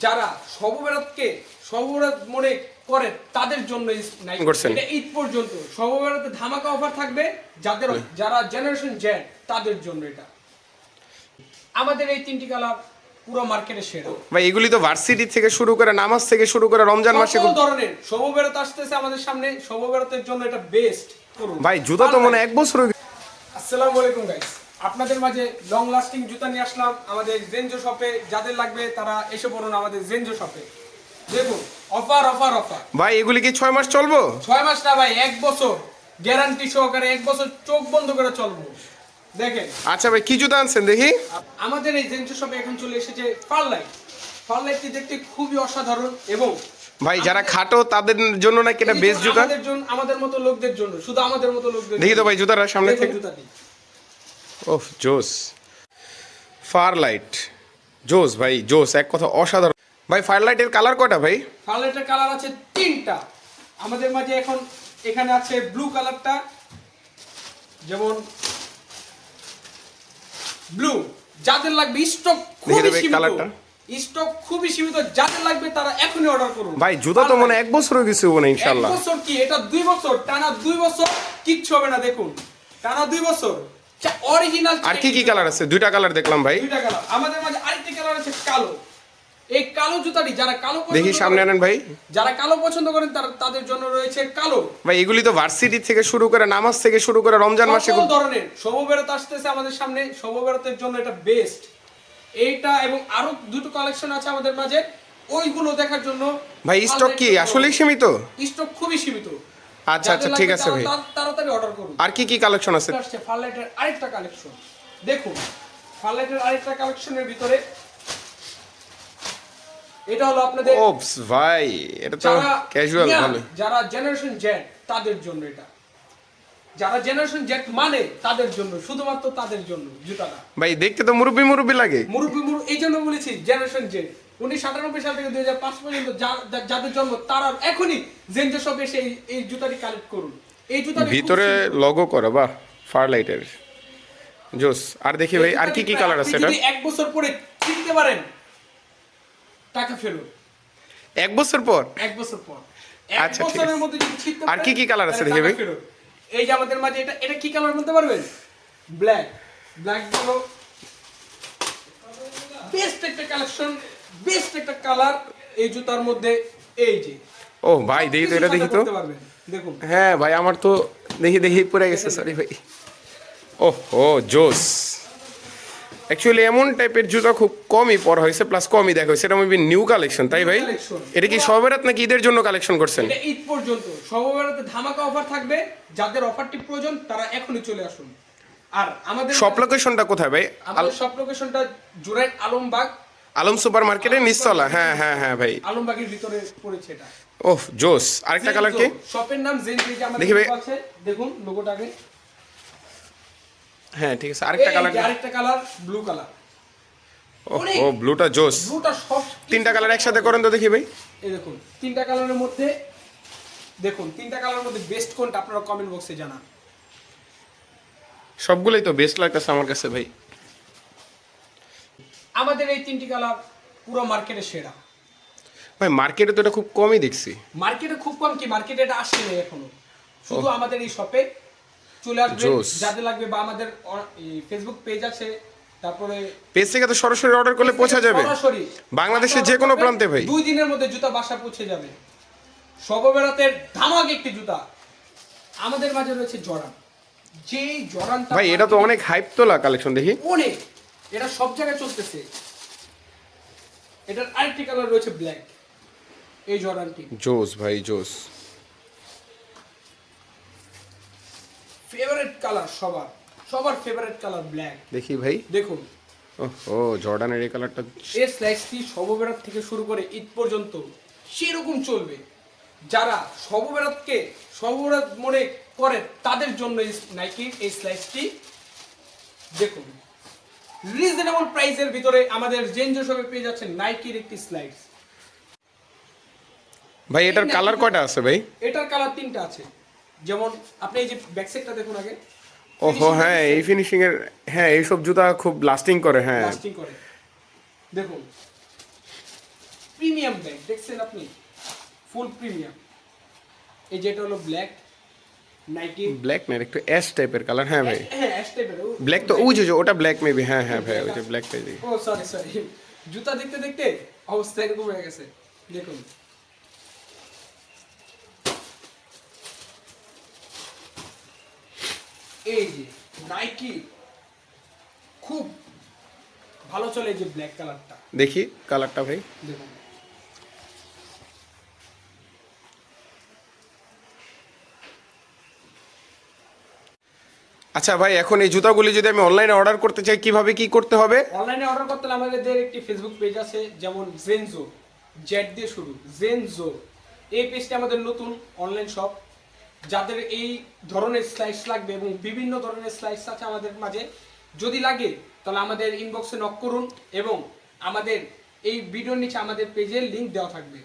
যারা সর্ববেরাতকে সর্ববেরাত মনে করে তাদের জন্য এটা ঈদ পর্যন্ত সর্ববেরাতে ধামাকা অফার থাকবে, যাদের যারা জেনারেশন জেড তাদের জন্য এটা। আমাদের এই তিনটি কালার পুরো মার্কেটে সেরা ভাই। এগুলি তো ভার্সিটি থেকে শুরু করে নামাজ থেকে শুরু করে রমজান মাসে সকল ধরনের সর্ববেরাত আসতেছে আমাদের সামনে, সর্ববেরাতের জন্য এটা বেস্ট করুন ভাই। জুতা তো মনে 1 বছর। আসসালামু আলাইকুম গাইস, আপনাদের মাঝে লং লাস্টিং জুতা নিয়ে আসলাম আমাদের জেনজো শপে। যাদের লাগবে তারা এসে পড়ুন আমাদের জেনজো শপে। দেখুন অফার অফার অফার ভাই। এগুলি কি 6 মাস চলবো? 6 মাস না ভাই, 1 বছর গ্যারান্টি সহকারে, 1 বছর চোখ বন্ধ করে চলবো। দেখেন আচ্ছা ভাই, কি জুতা আনছেন দেখি? আমাদের এই জেনজো শপে এখন চলে এসেছে ফারলাইট। ফারলাইটটি দেখতে খুবই অসাধারণ এবং ভাই যারা খাটো তাদের জন্য নাকি এটা বেস্ট জুতা? আমাদের জন্য, আমাদের মতো লোকদের জন্য, শুধু আমাদের মতো লোকদের দেখি তো ভাই জুতাটা সামনে থেকে। জুতাটি ওহ জোস, ফারলাইট জোস ভাই, জোস। এক কথা অসাধারণ ভাই। ফারলাইটের কালার কয়টা ভাই? ফারলাইটের কালার আছে 3টা আমাদের মাঝে। এখন এখানে আছে ব্লু কালারটা, যেমন ব্লু। যাদের লাগবে স্টক খুবই সীমিত, স্টক খুবই সীমিত। যাদের লাগবে তারা এখনই অর্ডার করুন ভাই। জুতা তো মনে 1 বছর হয়ে গেছে মনে ইনশাআল্লাহ। 1 বছর কি, এটা 2 বছর, টানা 2 বছর কিচ্ছু হবে না। দেখুন টানা 2 বছর অরিজিনাল। আর কি কি কালার আছে? 2টা কালার দেখলাম ভাই। 2টা কালার আমাদের মাঝে। আরেকটা কালার আছে কালো। এই কালো জুতাটি যারা কালো দেখি সামনে আনেন ভাই। যারা কালো পছন্দ করেন তাদের জন্য রয়েছে কালো। ভাই এগুলি তো ভার্সিটি থেকে শুরু করে নামাজ থেকে শুরু করে রমজান মাসে সকল ধরনের সর্ববেরাত আসতেছে আমাদের সামনে, সর্ববেরাতের জন্য এটা বেস্ট। এইটা এবং আরো দুটো কালেকশন আছে আমাদের মাঝে, ওইগুলো দেখার জন্য। ভাই স্টক কি আসলেই সীমিত? স্টক খুবই সীমিত। আচ্ছা আচ্ছা ঠিক আছে ভাই। তাড়াতাড়ি অর্ডার করুন। আর কি কি কালেকশন আছে? ফারলাইটের আরেকটা কালেকশন দেখুন। ফারলাইটের আরেকটা কালেকশনের ভিতরে এটা হলো আপনাদের ওপস ভাই, এটা তো ক্যাজুয়াল ভালো। যারা জেনারেশন জেড তাদের জন্য এটা। যারা জেনারেশন জেড মানে তাদের জন্য, শুধুমাত্র তাদের জন্য জুতাটা। ভাই দেখতে তো মুরব্বি মুরব্বি লাগে। মুরব্বি এই জন্য বলেছি জেনারেশন জেড। 1997 সাল থেকে 2005 পর্যন্ত যাদের জন্ম তারা এখনই জেনজো শপে এসে এই জুতাটি কালেক্ট করুন। এই জুতাটি ভিতরে লোগো করা, বাহ ফারলাইটের জোস। আর দেখি ভাই আর কি কি কালার আছে? এটা 1 বছর পরে কিনতে পারেন, টাকা ফেরত। 1 বছর পর? 1 বছর পর, আচ্ছা, 1 বছরের মধ্যে যদি কিনতে পারেন। আর কি কি কালার আছে দেখি ভাই? এই যে আমাদের মাঝে এটা কি কালার বলতে পারবেন? ব্ল্যাক। ব্ল্যাক হলো বেস্ট একটা কালেকশন, বেস্ট একটা কালার এই জুতার মধ্যে। এই যে ও ভাই দেখি তো, এটা দেখি তো। দেখুন হ্যাঁ ভাই আমার তো দেখি দেখি পড়ে গেছে, সরি ভাই। ওহ ও জোস। অ্যাকচুয়ালি এমন টাইপের জুতা খুব কমই পরা হয়েছে, প্লাস কমই দেখা হয়েছে। এটা মেবি নিউ কালেকশন, তাই ভাই? এটা কি সবেরাত নাকি ঈদের জন্য কালেকশন করছেন? এটা ঈদ পর্যন্ত সর্ববেরাতে ধামাকা অফার থাকবে। যাদের অফারটি প্রয়োজন তারা এখনই চলে আসুন। আর আমাদের শপ লোকেশনটা কোথায় ভাই? আমাদের শপ লোকেশনটা জুরাইন আলমবাগ, আলম সুপার মার্কেটের নিচতলা। হ্যাঁ হ্যাঁ হ্যাঁ ভাই, আলমবাগের ভিতরে পড়েছে এটা। ওহ জোস। আরেকটা কালার কি? শপের নাম জেনজো। আমাদের দেখি ভাই। আছে দেখুন লোগোটাকে। হ্যাঁ ঠিক আছে। আরেকটা কালার, আরেকটা কালার ব্লু কালার। ও ব্লুটা জোস। ব্লুটা সব 3টা কালার একসাথে করেন তো দেখি ভাই। এই দেখুন 3টা কালারের মধ্যে, দেখুন 3টা কালারের মধ্যে বেস্ট কোনটা আপনারা কমেন্ট বক্সে জানান। সবগুলোই তো বেস্ট লাগতেছে আমার কাছে ভাই। আমাদের এই 3টি কালার পুরো মার্কেটে সেরা ভাই। মার্কেটে তো এটা খুব কমই দেখছি। মার্কেটে খুব কম কি, মার্কেটে এটা আসছে না এখনো। শুধু আমাদের এই শপে চলে আসবে যাদের লাগবে, বা আমাদের ফেসবুক পেজ আছে, তারপরে পেজ থেকে তো সরাসরি অর্ডার করলে পৌঁছা যাবে বাংলাদেশের যে কোনো প্রান্তে ভাই। 2 দিনের মধ্যে জুতা বাসা পৌঁছে যাবে। সর্ববেরাতের ধামাক একটি জুতা আমাদের মাঝে রয়েছে জর্ডান। যে জর্ডানটা ভাই এটা তো অনেক হাইপ তোলা কালেকশন দেখি। অনেক, এটা সব জায়গায় চলতেছে। এটার আরেকটি কালার রয়েছে ব্ল্যাক। এই জর্ডানটি জোস ভাই জোস। ফেভারিট কালার, সবার ফেভারিট কালার ব্ল্যাক। দেখি ভাই, দেখুন ও জর্ডানের এই কালারটা। এই স্লাইসটি সর্ববেরাত থেকে শুরু করে ঈদ পর্যন্ত সেরকম চলবে। যারা সর্ববেরাতকে সর্ববেরাত মনে করে তাদের জন্য নাইকির এই স্লাইসটি। দেখুন রিজনেবল প্রাইসের ভিতরে আমাদের জেনজো শপে পেয়ে যাচ্ছেন নাইকির একটি স্লাইস। ভাই এটার কালার কয়টা আছে ভাই? এটার কালার 3টা আছে। যেমন আপনি এই যে ব্যাক সাইডটা দেখুন আগে। ওহো হ্যাঁ, এই ফিনিশিং এর, হ্যাঁ এইসব জুতা খুব লাস্টিং করে। হ্যাঁ লাস্টিং করে। দেখুন প্রিমিয়াম ব্যাগ দেখছেন আপনি, ফুল প্রিমিয়াম। এই যেটা হলো ব্ল্যাক নাইকি, ব্ল্যাক না, একটু অ্যাশ টাইপের কালার। হ্যাঁ ভাই, হ্যাঁ অ্যাশ টাইপের। ব্ল্যাক তো ওই যে ওটা ব্ল্যাক মেবি। হ্যাঁ হ্যাঁ ভাই, ওই যে ব্ল্যাকটাই দেখি। ও সরি সরি, জুতা দেখতে দেখতে অবস্থা এরকম হয়ে গেছে। দেখুন এই যে নাইকি খুব ভালো চলে এই যে ব্ল্যাক কালারটা, দেখি কালারটা ভাই। দেখুন আচ্ছা ভাই, এখন এই জুতাগুলি যদি আমি অনলাইনে অর্ডার করতে চাই কিভাবে কি করতে হবে? অনলাইনে অর্ডার করতে হলে আমাদের একটি ফেসবুক পেজ আছে, যেমন জেনজো, জেড দিয়ে শুরু, জেনজো। এই পেজটি আমাদের নতুন অনলাইন শপ। যাদের এই ধরনের স্লাইস লাগবে এবং বিভিন্ন ধরনের স্লাইস আছে আমাদের মাঝে, যদি লাগে তাহলে আমাদের ইনবক্সে নক করুন এবং আমাদের এই ভিডিওর নিচে আমাদের পেজের লিংক দেওয়া থাকবে।